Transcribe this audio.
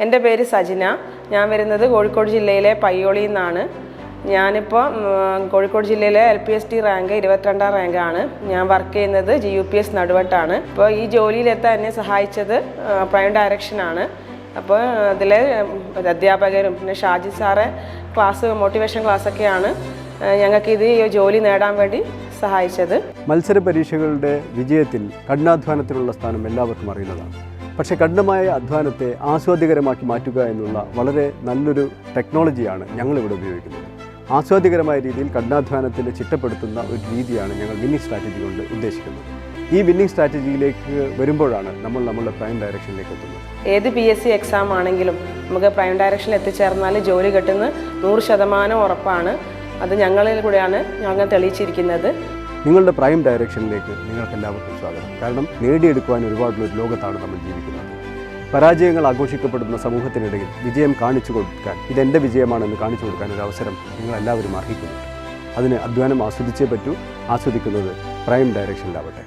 എൻ്റെ പേര് സജിന. ഞാൻ വരുന്നത് കോഴിക്കോട് ജില്ലയിലെ പയ്യോളിയിൽ നിന്നാണ്. ഞാനിപ്പോൾ കോഴിക്കോട് ജില്ലയിലെ LPST റാങ്ക് 22ാം റാങ്കാണ്. ഞാൻ വർക്ക് ചെയ്യുന്നത് GUPS നടുവട്ടാണ്. അപ്പോൾ ഈ ജോലിയിലെത്താൻ എന്നെ സഹായിച്ചത് പ്രൈം ഡയറക്ഷനാണ്. അപ്പോൾ അതിലെ അധ്യാപകരും പിന്നെ ഷാജി സാറെ മോട്ടിവേഷൻ ക്ലാസ്സൊക്കെയാണ് ഞങ്ങൾക്ക് ഈ ജോലി നേടാൻ വേണ്ടി സഹായിച്ചത്. മത്സര പരീക്ഷകളുടെ വിജയത്തിൽ കഠിനാധ്വാനത്തിനുള്ള സ്ഥാനം എല്ലാവർക്കും അറിയുന്നതാണ്. പക്ഷേ കഠിനമായ അധ്വാനത്തെ ആസ്വാദ്യകരമാക്കി മാറ്റുക എന്നുള്ള വളരെ നല്ലൊരു ടെക്നോളജിയാണ് ഞങ്ങളിവിടെ ഉപയോഗിക്കുന്നത്. ആസ്വാദ്യകരമായ രീതിയിൽ കഠിനാധ്വാനത്തിൽ ചിട്ടപ്പെടുത്തുന്ന ഒരു രീതിയാണ് ഞങ്ങൾ വിന്നിംഗ് സ്ട്രാറ്റജി കൊണ്ട് ഉദ്ദേശിക്കുന്നത്. ഈ വിന്നിംഗ് സ്ട്രാറ്റജിയിലേക്ക് വരുമ്പോഴാണ് നമ്മളുടെ പ്രൈം ഡയറക്ഷനിലേക്ക് എത്തുന്നത്. ഏത് PSC എക്സാം ആണെങ്കിലും നമുക്ക് പ്രൈം ഡയറക്ഷനിൽ എത്തിച്ചേർന്നാൽ ജോലി കിട്ടുന്ന 100% ഉറപ്പാണ്. അത് ഞങ്ങളിൽ കൂടെയാണ് ഞങ്ങൾ തെളിയിച്ചിരിക്കുന്നത്. നിങ്ങളുടെ പ്രൈം ഡയറക്ഷനിലേക്ക് നിങ്ങൾക്കെല്ലാവർക്കും സ്വാഗതം. കാരണം നേടിയെടുക്കുവാൻ ഒരുപാടുള്ളൊരു ലോകത്താണ് നമ്മൾ ജീവിക്കുന്നത്. പരാജയങ്ങൾ ആഘോഷിക്കപ്പെടുന്ന സമൂഹത്തിനിടയിൽ വിജയം കാണിച്ചു കൊടുക്കാൻ, ഇതെൻ്റെ വിജയമാണെന്ന് കാണിച്ചു കൊടുക്കാൻ ഒരു അവസരം നിങ്ങളെല്ലാവരും അർഹിക്കുന്നുണ്ട്. അതിന് അധ്വാനം ആസ്വദിച്ചേ പറ്റൂ. ആസ്വദിക്കുന്നത് പ്രൈം ഡയറക്ഷനിലാവട്ടെ.